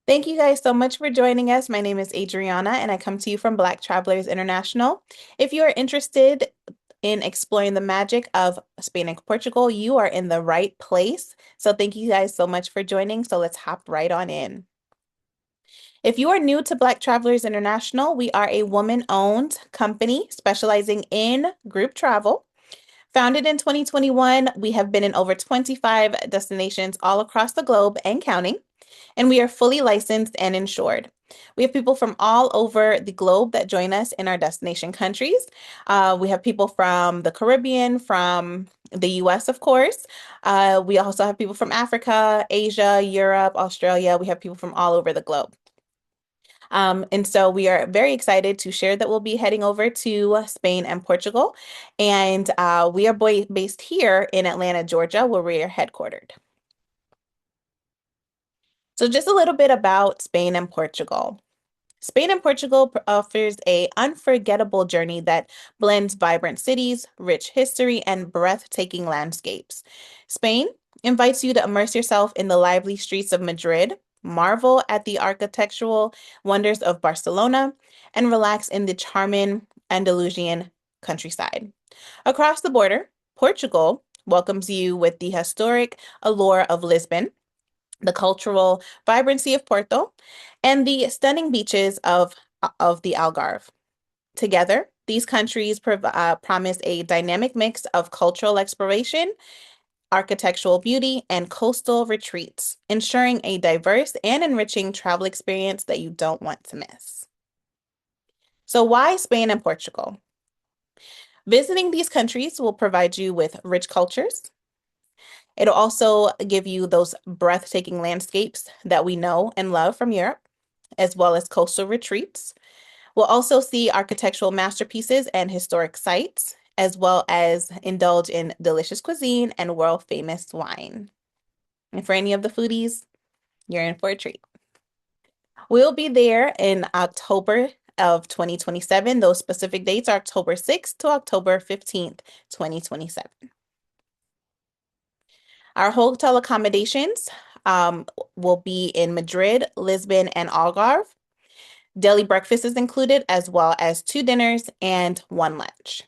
Thank you guys so much for joining us. My name is Adriana, and I come to you from Black Travelers International. If you are interested in exploring the magic of Spain and Portugal, you are in the right place. So thank you guys so much for joining. So let's hop right on in. If you are new to Black Travelers International, we are a woman-owned company specializing in group travel. Founded in 2021, we have been in over 25 destinations all across the globe and counting, and we are fully licensed and insured. We have people from all over the globe that join us in our destination countries. We have people from the Caribbean, from the US, of course. We also have people from Africa, Asia, Europe, Australia. We have people from all over the globe. And so we are very excited to share that we'll be heading over to Spain and Portugal. And we are based here in Atlanta, Georgia, where we are headquartered. So just a little bit about Spain and Portugal. Spain and Portugal offers a unforgettable journey that blends vibrant cities, rich history, and breathtaking landscapes. Spain invites you to immerse yourself in the lively streets of Madrid, marvel at the architectural wonders of Barcelona, and relax in the charming Andalusian countryside. Across the border, Portugal welcomes you with the historic allure of Lisbon, the cultural vibrancy of Porto, and the stunning beaches of the Algarve. Together, these countries promise a dynamic mix of cultural exploration, architectural beauty, and coastal retreats, ensuring a diverse and enriching travel experience that you don't want to miss. So why Spain and Portugal? Visiting these countries will provide you with rich cultures. It'll also give you those breathtaking landscapes that we know and love from Europe, as well as coastal retreats. We'll also see architectural masterpieces and historic sites, as well as indulge in delicious cuisine and world-famous wine. And for any of the foodies, you're in for a treat. We'll be there in October of 2027. Those specific dates are October 6th to October 15th, 2027. Our hotel accommodations will be in Madrid, Lisbon, and Algarve. Daily breakfast is included, as well as 2 dinners and 1 lunch.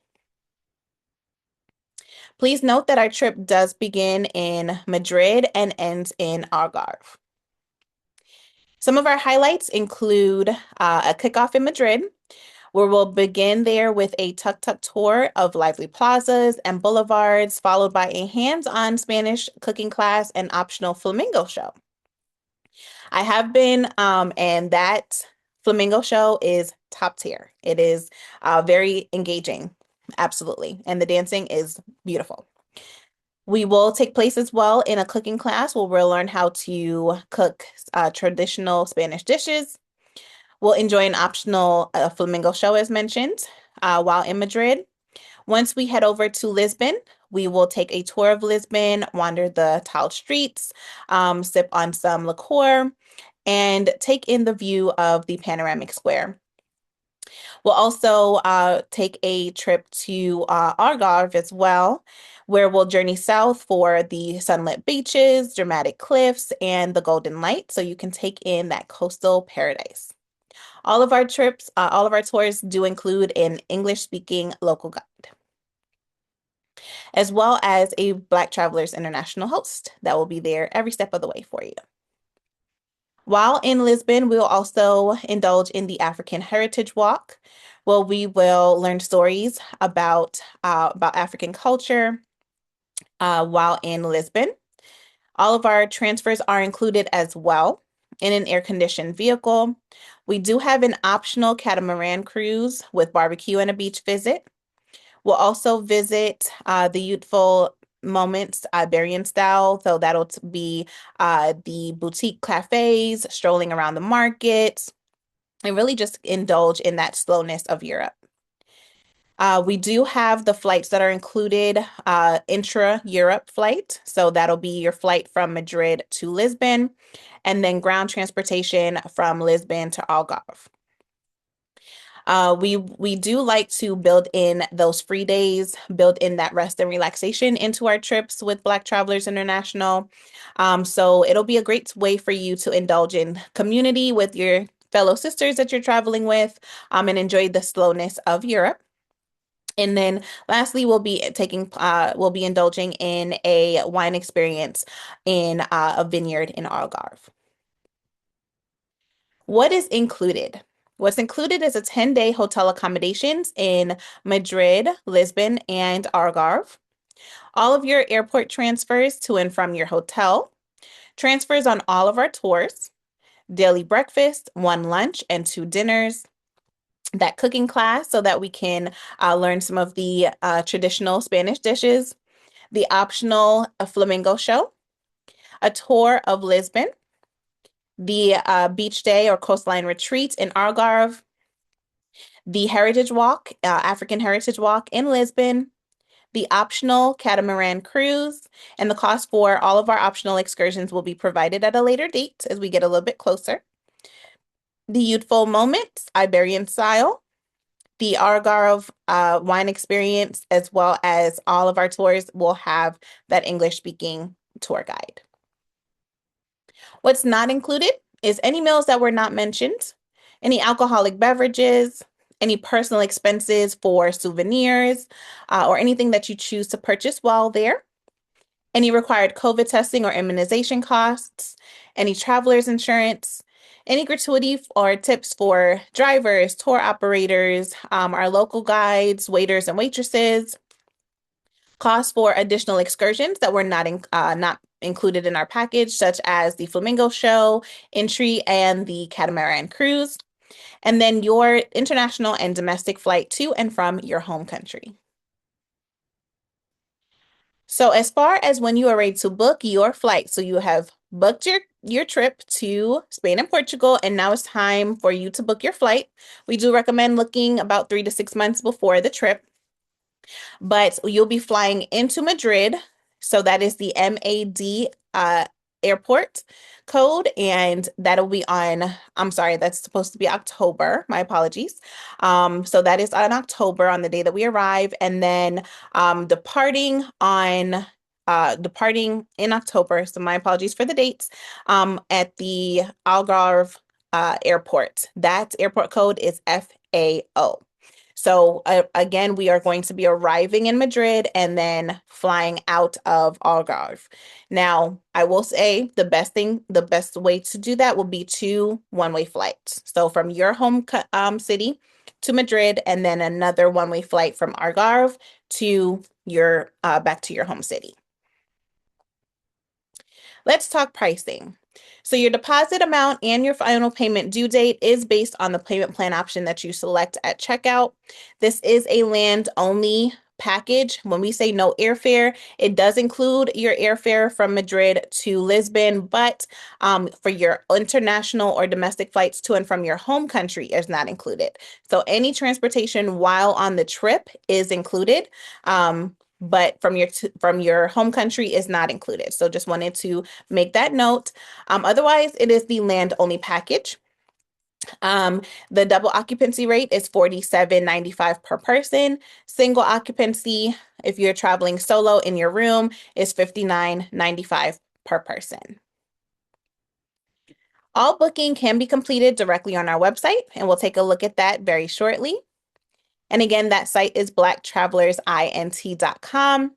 Please note that our trip does begin in Madrid and ends in Algarve. Some of our highlights include a kickoff in Madrid, where we'll begin there with a tuk-tuk tour of lively plazas and boulevards, followed by a hands-on Spanish cooking class and optional flamingo show. I have been, and that flamingo show is top tier. It is very engaging, absolutely. And the dancing is beautiful. We will take place as well in a cooking class where we'll learn how to cook traditional Spanish dishes. We'll enjoy an optional flamingo show, as mentioned, while in Madrid. Once we head over to Lisbon, we will take a tour of Lisbon, wander the tiled streets, sip on some liqueur, and take in the view of the panoramic square. We'll also take a trip to Algarve as well, where we'll journey south for the sunlit beaches, dramatic cliffs, and the golden light, so you can take in that coastal paradise. All of our trips, all of our tours do include an English-speaking local guide, as well as a Black Travelers International host that will be there every step of the way for you. While in Lisbon, we'll also indulge in the African Heritage Walk, where we will learn stories about African culture while in Lisbon. All of our transfers are included as well in an air-conditioned vehicle. We do have an optional catamaran cruise with barbecue and a beach visit. We'll also visit the youthful moments Iberian style. So that'll be the boutique cafes, strolling around the markets, and really just indulge in that slowness of Europe. We do have the flights that are included, intra-Europe flight. So that'll be your flight from Madrid to Lisbon, and then ground transportation from Lisbon to Algarve. We do like to build in those free days, build in that rest and relaxation into our trips with Black Travelers International. So it'll be a great way for you to indulge in community with your fellow sisters that you're traveling with, and enjoy the slowness of Europe. And then lastly, we'll be indulging in a wine experience in a vineyard in Algarve. What is included? What's included is a 10-day hotel accommodations in Madrid, Lisbon, and Algarve. All of your airport transfers to and from your hotel, transfers on all of our tours, daily breakfast, one lunch, and two dinners, that cooking class so that we can learn some of the traditional Spanish dishes, the optional flamingo show, a tour of Lisbon, the beach day or coastline retreat in Algarve, the Heritage Walk, African Heritage Walk in Lisbon, the optional catamaran cruise, and the cost for all of our optional excursions will be provided at a later date as we get a little bit closer. The Youthful Moments, Iberian style, the Algarve wine experience, as well as all of our tours will have that English speaking tour guide. What's not included is any meals that were not mentioned, any alcoholic beverages, any personal expenses for souvenirs, or anything that you choose to purchase while there, any required COVID testing or immunization costs, any traveler's insurance, any gratuity or tips for drivers, tour operators, our local guides, waiters, and waitresses, costs for additional excursions that were not included in our package, such as the flamingo show, entry, and the catamaran cruise, and then your international and domestic flight to and from your home country. So as far as when you are ready to book your flight, so you have booked your trip to Spain and Portugal, and now it's time for you to book your flight. We do recommend looking about 3 to 6 months before the trip, but you'll be flying into Madrid. So that is the MAD airport code, and that'll be on, I'm sorry, that's supposed to be October. My apologies. So that is on October on the day that we arrive, and then departing in October. So my apologies for the dates. At the Algarve airport. That airport code is FAO. So again, we are going to be arriving in Madrid and then flying out of Algarve. Now, I will say the best way to do that will be two one-way flights. So from your home city to Madrid, and then another one-way flight from Algarve to your back to your home city. Let's talk pricing. So your deposit amount and your final payment due date is based on the payment plan option that you select at checkout. This is a land-only package. When we say no airfare, it does include your airfare from Madrid to Lisbon, but for your international or domestic flights to and from your home country is not included. So any transportation while on the trip is included. But from your home country is not included. So just wanted to make that note. Otherwise, it is the land-only package. The double occupancy rate is $47.95 per person. Single occupancy, if you're traveling solo in your room, is $59.95 per person. All booking can be completed directly on our website, and we'll take a look at that very shortly. And again, that site is blacktravelers.int.com.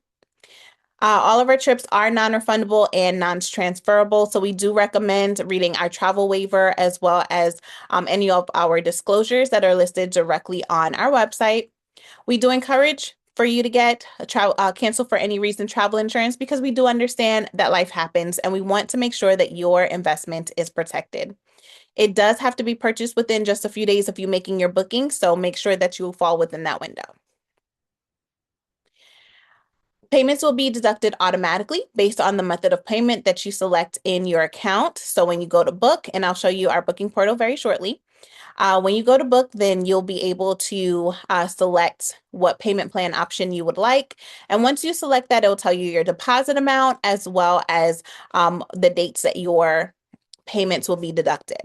All of our trips are non-refundable and non-transferable, so we do recommend reading our travel waiver as well as any of our disclosures that are listed directly on our website. We do encourage for you to get cancel for any reason travel insurance because we do understand that life happens and we want to make sure that your investment is protected. It does have to be purchased within just a few days of you making your booking, so make sure that you fall within that window. Payments will be deducted automatically based on the method of payment that you select in your account. So when you go to book, and I'll show you our booking portal very shortly, when you go to book, then you'll be able to select what payment plan option you would like. And once you select that, it'll tell you your deposit amount as well as the dates that your payments will be deducted.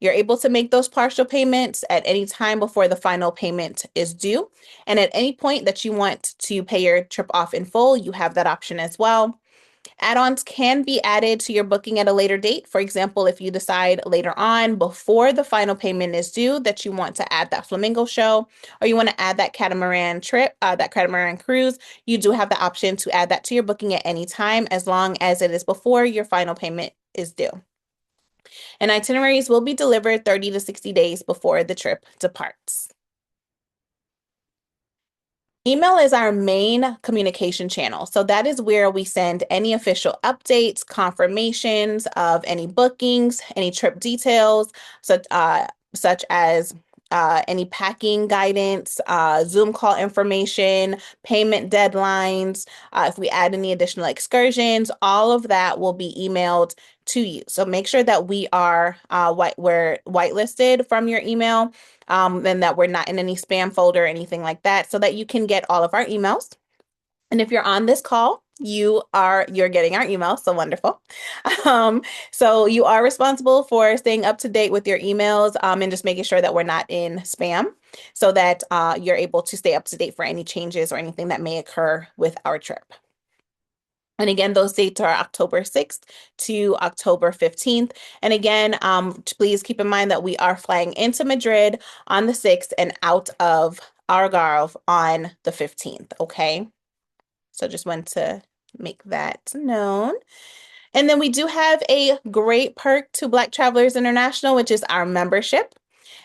You're able to make those partial payments at any time before the final payment is due. And at any point that you want to pay your trip off in full, you have that option as well. Add-ons can be added to your booking at a later date. For example, if you decide later on before the final payment is due that you want to add that flamingo show or you want to add that catamaran trip, that catamaran cruise, you do have the option to add that to your booking at any time as long as it is before your final payment is due. And itineraries will be delivered 30 to 60 days before the trip departs. Email is our main communication channel. So that is where we send any official updates, confirmations of any bookings, any trip details, such as any packing guidance, Zoom call information, payment deadlines, if we add any additional excursions, all of that will be emailed to you. So make sure that we're whitelisted from your email, and that we're not in any spam folder or anything like that, so that you can get all of our emails. And if you're on this call, you're getting our email, so wonderful. So you are responsible for staying up to date with your emails, and just making sure that we're not in spam, so that you're able to stay up to date for any changes or anything that may occur with our trip. And again, those dates are October 6th to October 15th. And again, please keep in mind that we are flying into Madrid on the 6th and out of Algarve on the 15th, okay? So just want to make that known. And then we do have a great perk to Black Travelers International, which is our membership.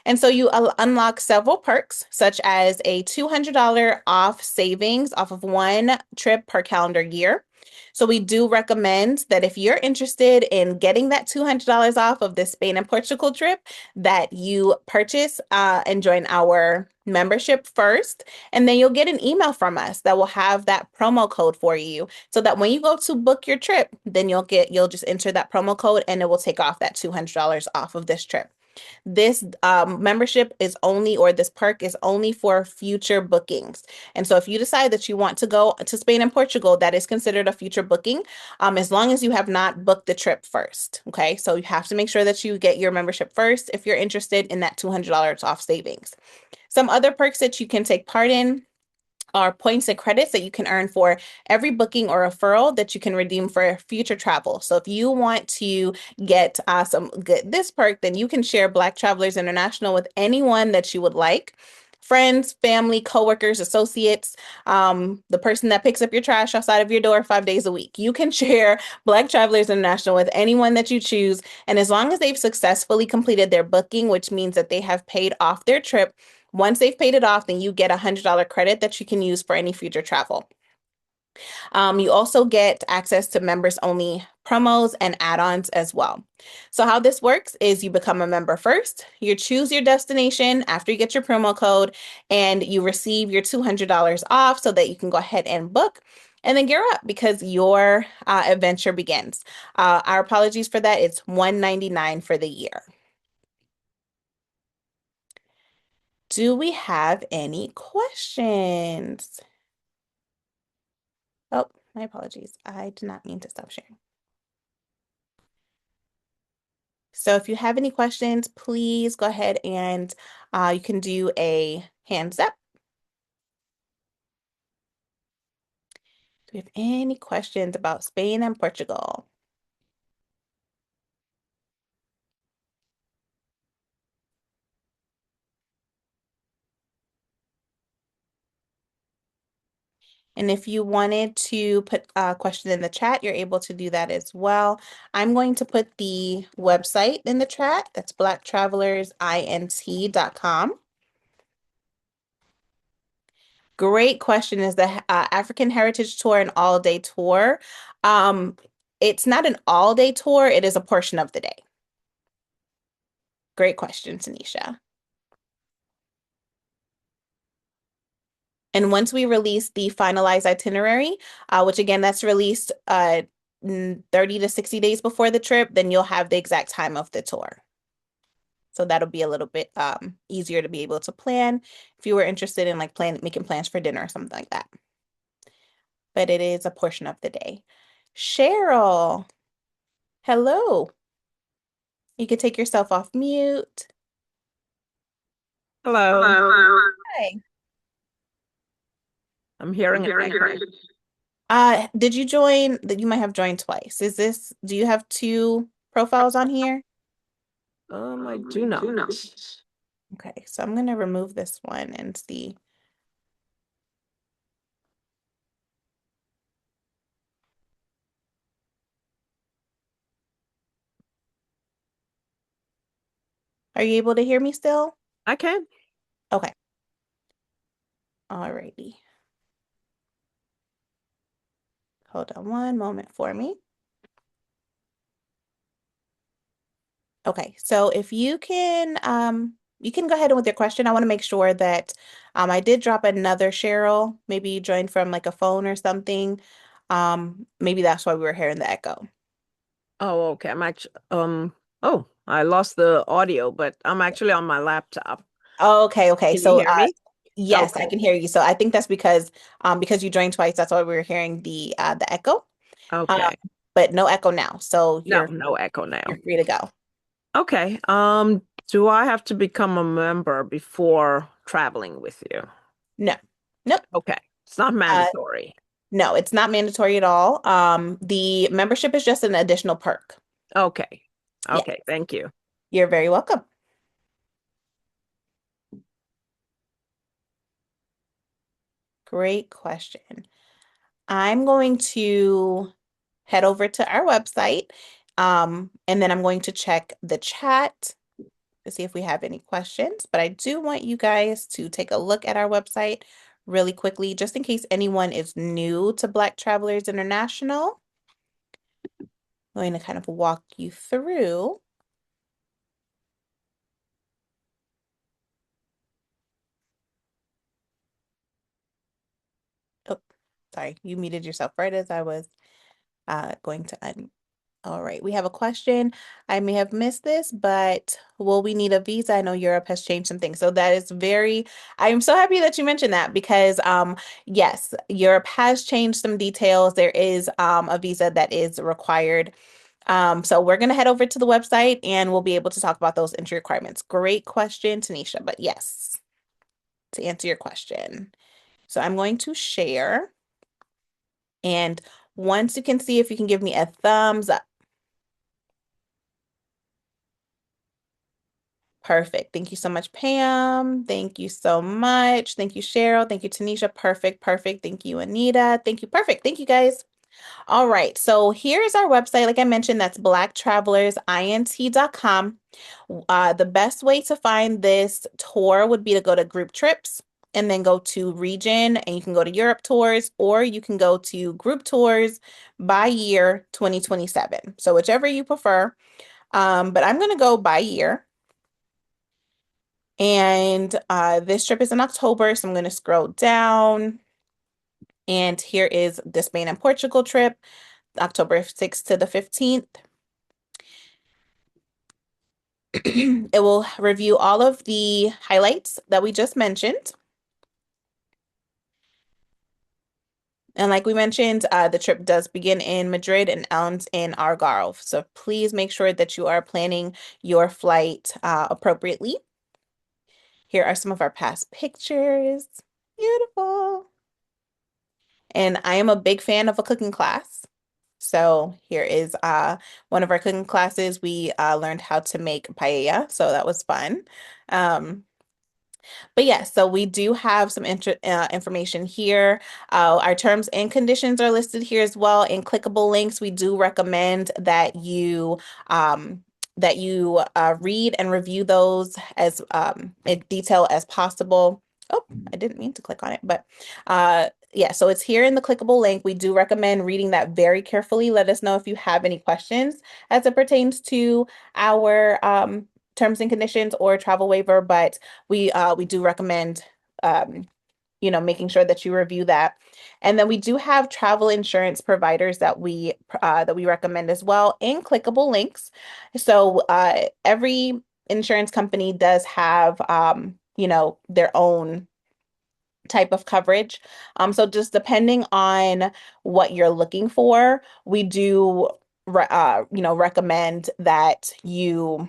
And so you unlock several perks, such as a $200 off savings off of one trip per calendar year. So we do recommend that if you're interested in getting that $200 off of this Spain and Portugal trip, that you purchase and join our membership first, and then you'll get an email from us that will have that promo code for you, so that when you go to book your trip, then you'll just enter that promo code and it will take off that $200 off of this trip. This membership is only, or this perk is only for future bookings. And so if you decide that you want to go to Spain and Portugal, that is considered a future booking, as long as you have not booked the trip first. Okay, so you have to make sure that you get your membership first if you're interested in that $200 off savings. Some other perks that you can take part in are points and credits that you can earn for every booking or referral that you can redeem for future travel. So if you want to get this perk, then you can share Black Travelers International with anyone that you would like. Friends, family, coworkers, associates, the person that picks up your trash outside of your door 5 days a week. You can share Black Travelers International with anyone that you choose. And as long as they've successfully completed their booking, which means that they have paid off their trip, once they've paid it off, then you get a $100 credit that you can use for any future travel. You also get access to members only promos and add-ons as well. So how this works is you become a member first, you choose your destination after you get your promo code, and you receive your $200 off so that you can go ahead and book. And then gear up because your adventure begins. Our apologies for that. It's $199 for the year. Do we have any questions? Oh, my apologies. I did not mean to stop sharing. So if you have any questions, please go ahead and you can do a hands up. Do we have any questions about Spain and Portugal? And if you wanted to put a question in the chat, you're able to do that as well. I'm going to put the website in the chat. That's blacktravelers.int.com. Great question. Is the African Heritage Tour an all-day tour? It's not an all-day tour. It is a portion of the day. Great question, Tanisha. And once we release the finalized itinerary, which again, that's released 30 to 60 days before the trip, then you'll have the exact time of the tour. So that'll be a little bit easier to be able to plan if you were interested in like making plans for dinner or something like that. But it is a portion of the day. Cheryl, hello. You could take yourself off mute. Hello, Hi. I'm hearing an echo. Did you join that you might have joined twice? Do you have two profiles on here? I do not. Okay, so I'm gonna remove this one and see. Are you able to hear me still? I can. Okay. Alrighty. Hold on one moment for me. Okay, so if you can go ahead with your question. I want to make sure that I did drop another Cheryl. Maybe you joined from like a phone or something. Maybe that's why we were hearing the echo. Oh, okay. I'm actually oh, I lost the audio, but I'm actually on my laptop. Okay, okay. Can you So hear me? yes, I Okay. can hear you. So I think that's because you joined twice, that's why we were hearing the echo. Um, Okay. but no echo now. So No, no echo now. you're free to go. Okay. Do I have to become a member before traveling with you? No. Nope. Okay. It's not Uh mandatory. no, it's not mandatory at all. The membership is just an additional perk. Okay. Yeah, Okay, thank you. you're very welcome. Great question. I'm going to head over to our website, and then I'm going to check the chat to see if we have any questions. But I do want you guys to take a look at our website really quickly, just in case anyone is new to Black Travelers International. I'm going to kind of walk you through. Oh, sorry, you muted yourself right as I was going to un All right, we have a question. I may have missed this, but will we need a visa? I know Europe has changed some things. So that is I'm so happy that you mentioned that because yes, Europe has changed some details. There is a visa that is required. So we're gonna head over to the website and we'll be able to talk about those entry requirements. Great question, Tanisha, but yes, to answer your question. So I'm going to share, and once you can see, if you can give me a thumbs up. Perfect. Thank you so much, Pam. Thank you so much. Thank you, Cheryl. Thank you, Tanisha. Perfect. Perfect. Thank you, Anita. Thank you. Perfect. Thank you, guys. All right. So here's our website. Like I mentioned, that's blacktravelers.int.com. The best way to find this tour would be to go to group trips and then go to region, and you can go to Europe tours, or you can go to group tours by year 2027. So whichever you prefer. But I'm going to go by year. And this trip is in October, so I'm going to scroll down. And here is the Spain and Portugal trip, October 6th to the 15th. It will review all of the highlights that we just mentioned. And like we mentioned, the trip does begin in Madrid and ends in Algarve. So please make sure that you are planning your flight appropriately. Here are some of our past pictures. Beautiful. And I am a big fan of a cooking class. So here is one of our cooking classes. We learned how to make paella, so that was fun. Um, but yeah, so we do have some information here. Our terms and conditions are listed here as well in clickable links. We do recommend um, that you read and review those as in detail as possible. Oh, I didn't mean to click on it, but yeah, so it's here in the clickable link. We do recommend reading that very carefully. Let us know if you have any questions as it pertains to our terms and conditions or travel waiver, but we do recommend um, making sure that you review that. And then we do have travel insurance providers that we recommend as well in clickable links. So every insurance company does have their own type of coverage. So just depending on what you're looking for, we do. recommend that you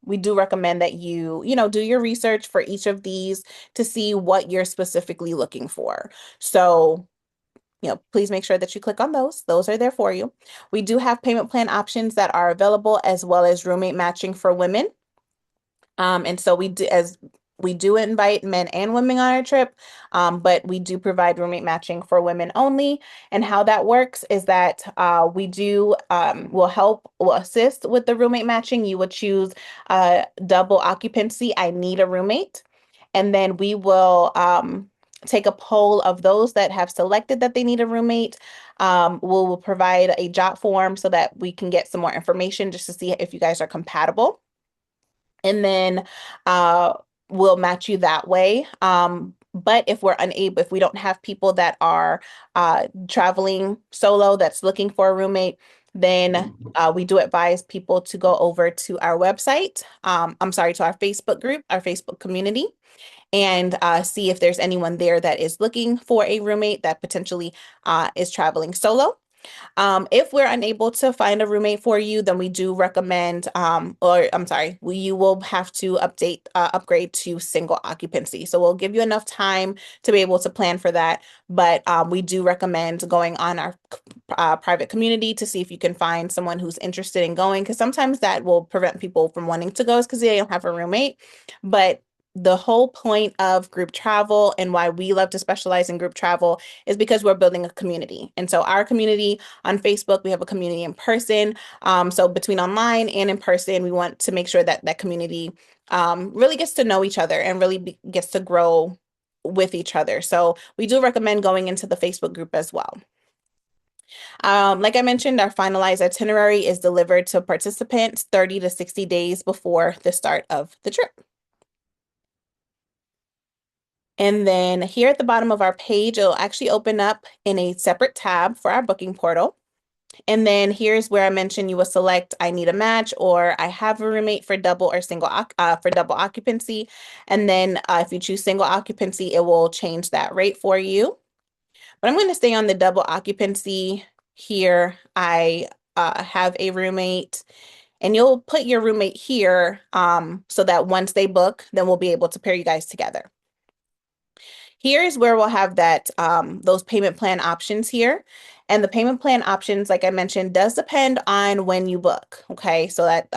we do recommend that you do your research for each of these to see what you're specifically looking for. So, please make sure that you click on those. Those are there for you. We do have payment plan options that are available as well as roommate matching for women. And so we do invite men and women on our trip, but we do provide roommate matching for women only. And how that works is that we'll assist with the roommate matching. You would choose double occupancy. I need a roommate. And then we will take a poll of those that have selected that they need a roommate. We'll provide a jot form so that we can get some more information just to see if you guys are compatible, and then uh, we'll match you that way. But if we don't have people that are traveling solo that's looking for a roommate, then we do advise people to go over to our website. I'm sorry, to our Facebook group, our Facebook community, and see if there's anyone there that is looking for a roommate that potentially is traveling solo. If we're unable to find a roommate for you, then we do recommend, or I'm sorry, you will have to upgrade to single occupancy. So we'll give you enough time to be able to plan for that. But we do recommend going on our private community to see if you can find someone who's interested in going, because sometimes that will prevent people from wanting to go because they don't have a roommate. But the whole point of group travel and why we love to specialize in group travel is because we're building a community. And so our community on Facebook, we have a community in person. So between online and in person, we want to make sure that that community really gets to know each other and really gets to grow with each other. So we do recommend going into the Facebook group as well. Like I mentioned, our finalized itinerary is delivered to participants 30 to 60 days before the start of the trip. And then here at the bottom of our page, it'll actually open up in a separate tab for our booking portal. And then here's where I mentioned you will select I need a match or I have a roommate for double or single for double occupancy. And then if you choose single occupancy, it will change that rate for you. But I'm going to stay on the double occupancy here. I have a roommate, and you'll put your roommate here so that once they book, then we'll be able to pair you guys together. Here's where we'll have those payment plan options here. And the payment plan options, like I mentioned, does depend on when you book. Okay, so that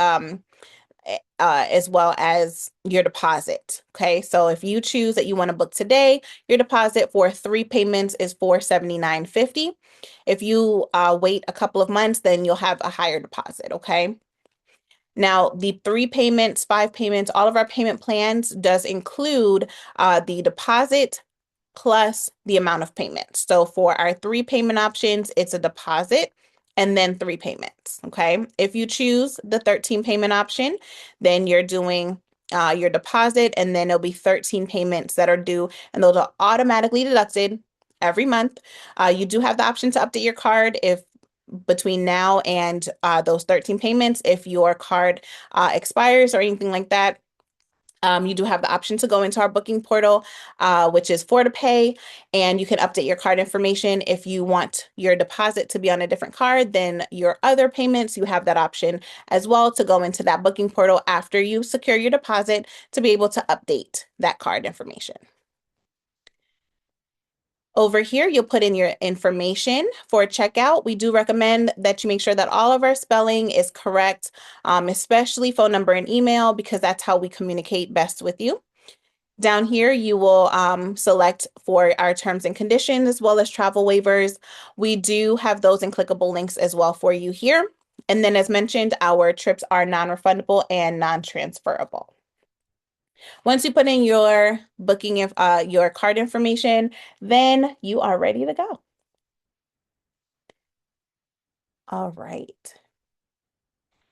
as well as your deposit. Okay, so if you choose that you want to book today, your deposit for 3 payments is $479.50. If you wait a couple of months, then you'll have a higher deposit. Okay. Now, the 3 payments, 5 payments, all of our payment plans does include the deposit plus the amount of payments. So for our 3 payment options, it's a deposit and then 3 payments. Okay. If you choose the 13 payment option, then you're doing your deposit, and then it'll be 13 payments that are due, and those are automatically deducted every month. You do have the option to update your card if between now and those 13 payments, if your card expires or anything like that. You do have the option to go into our booking portal, which is for to pay, and you can update your card information. If you want your deposit to be on a different card than your other payments, you have that option as well to go into that booking portal after you secure your deposit to be able to update that card information. Over here, you'll put in your information for checkout. We do recommend that you make sure that all of our spelling is correct, especially phone number and email, because that's how we communicate best with you. Down here, you will select for our terms and conditions as well as travel waivers. We do have those in clickable links as well for you here. And then as mentioned, our trips are non-refundable and non-transferable. Once you put in your booking, your card information, then you are ready to go. All right.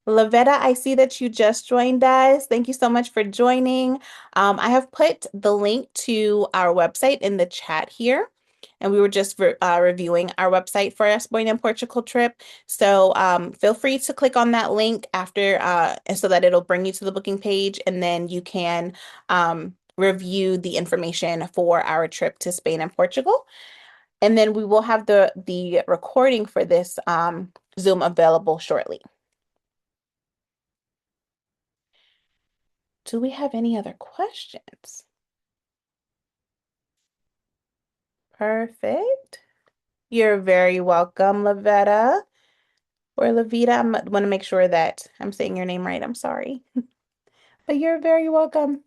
Lavetta, I see that you just joined us. Thank you so much for joining. I have put the link to our website in the chat here. And we were just reviewing our website for our Spain and Portugal trip. So feel free to click on that link after, so that it'll bring you to the booking page, and then you can review the information for our trip to Spain and Portugal. And then we will have the recording for this Zoom available shortly. Do we have any other questions? Perfect. You're very welcome, Lavetta or Lavita. I want to make sure that I'm saying your name right. I'm sorry, but you're very welcome.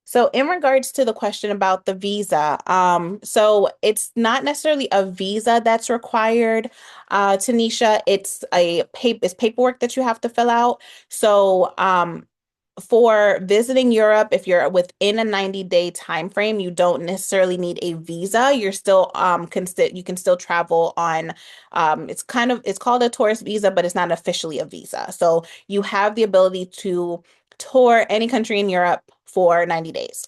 So in regards to the question about the visa, so it's not necessarily a visa that's required, Tanisha. It's paperwork that you have to fill out. So for visiting Europe, if you're within a 90-day time frame, you don't necessarily need a visa. You're still you can still travel on it's called a tourist visa, but it's not officially a visa. So you have the ability to tour any country in Europe for 90 days.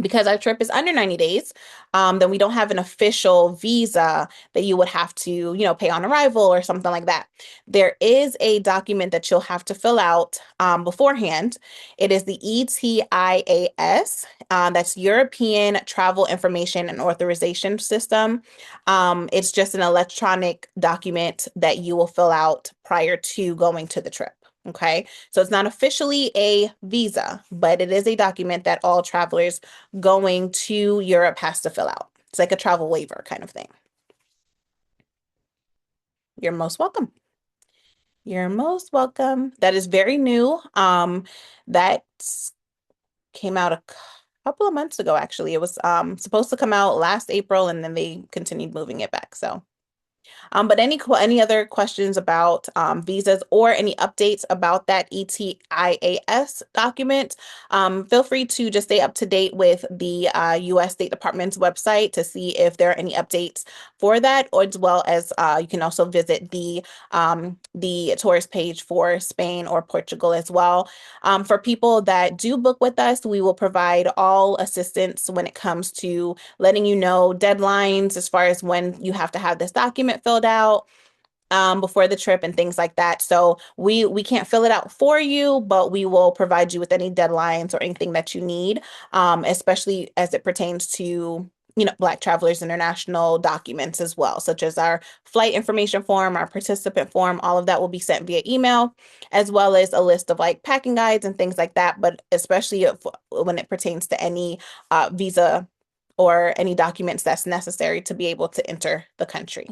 Because our trip is under 90 days, then we don't have an official visa that you would have to, pay on arrival or something like that. There is a document that you'll have to fill out beforehand. It is the ETIAS, that's European Travel Information and Authorization System. It's just an electronic document that you will fill out prior to going to the trip. Okay, so it's not officially a visa, but it is a document that all travelers going to Europe has to fill out. It's like a travel waiver kind of thing. You're most welcome. You're most welcome. That is very new. That came out a couple of months ago, actually. It was supposed to come out last April and then they continued moving it back. So but any other questions about visas or any updates about that ETIAS document, feel free to just stay up to date with the U.S. State Department's website to see if there are any updates for that, or as well as you can also visit the tourist page for Spain or Portugal as well. For people that do book with us, we will provide all assistance when it comes to letting you know deadlines as far as when you have to have this document filled out before the trip and things like that. So we can't fill it out for you, but we will provide you with any deadlines or anything that you need, especially as it pertains to Black Travelers International documents as well, such as our flight information form, our participant form. All of that will be sent via email, as well as a list of like packing guides and things like that. But especially when it pertains to any visa or any documents that's necessary to be able to enter the country.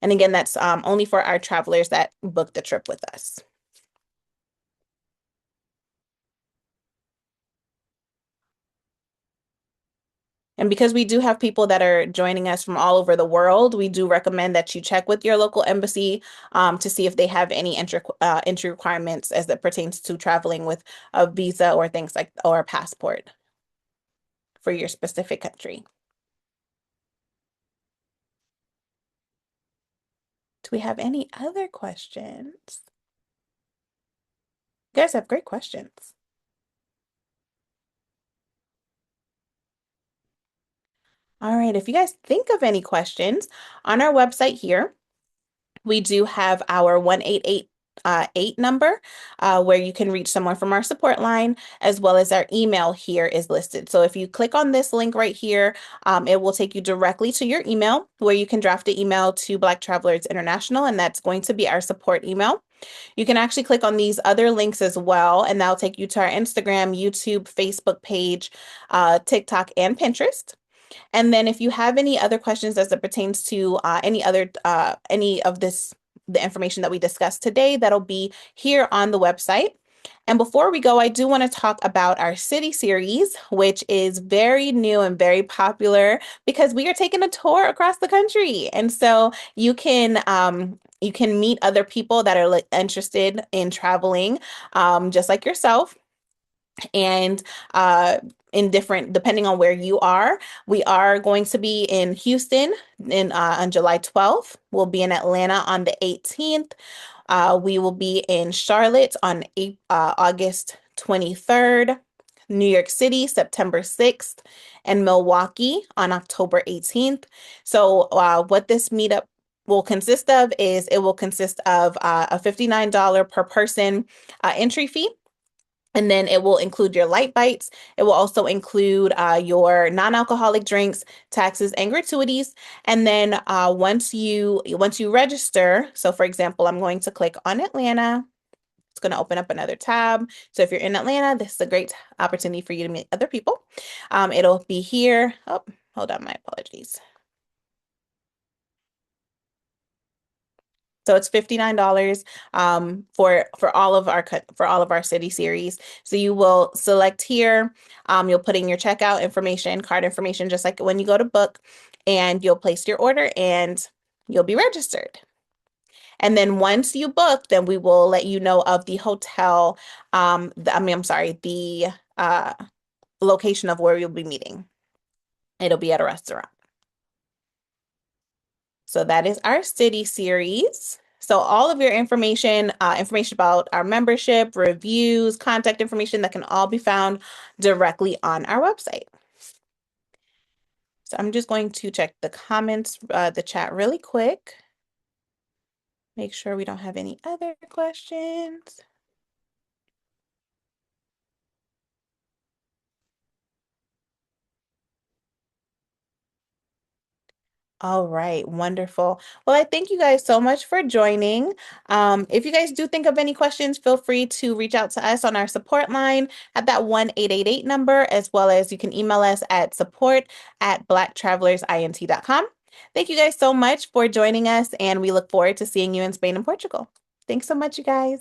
And again, that's only for our travelers that book the trip with us. And because we do have people that are joining us from all over the world, we do recommend that you check with your local embassy to see if they have any entry requirements as it pertains to traveling with a visa or things like, or a passport for your specific country. Do we have any other questions? You guys have great questions. All right, if you guys think of any questions on our website here, we do have our 1-888 number where you can reach someone from our support line, as well as our email here is listed. So if you click on this link right here, it will take you directly to your email where you can draft an email to Black Travelers International, and that's going to be our support email. You can actually click on these other links as well, and that'll take you to our Instagram, YouTube, Facebook page, TikTok, and Pinterest. And then if you have any other questions as it pertains to any of the information that we discussed today, that'll be here on the website. And before we go, I do want to talk about our city series, which is very new and very popular because we are taking a tour across the country. And so you can meet other people that are interested in traveling, just like yourself. And in different, depending on where you are, we are going to be in Houston on July 12th. We'll be in Atlanta on the 18th. We will be in Charlotte on August 23rd, New York City, September 6th, and Milwaukee on October 18th. So what this meetup will consist of is it will consist of a $59 per person entry fee. And then it will include your light bites. It will also include your non-alcoholic drinks, taxes, and gratuities. And then once you register, so for example, I'm going to click on Atlanta. It's going to open up another tab. So if you're in Atlanta, this is a great opportunity for you to meet other people. It'll be here. Oh, hold on, my apologies. So it's $59 for all of our city series. So you will select here. You'll put in your checkout information, card information, just like when you go to book, and you'll place your order and you'll be registered. And then once you book, then we will let you know of the hotel. I'm sorry, the uh, location of where you'll be meeting. It'll be at a restaurant. So that is our city series. So all of your information, information about our membership, reviews, contact information that can all be found directly on our website. So I'm just going to check the comments, the chat really quick. Make sure we don't have any other questions. All right, wonderful. Well, I thank you guys so much for joining. If you guys do think of any questions, feel free to reach out to us on our support line at that 1-888 number, as well as you can email us at support@blacktravellersint.com. Thank you guys so much for joining us, and we look forward to seeing you in Spain and Portugal. Thanks so much, you guys.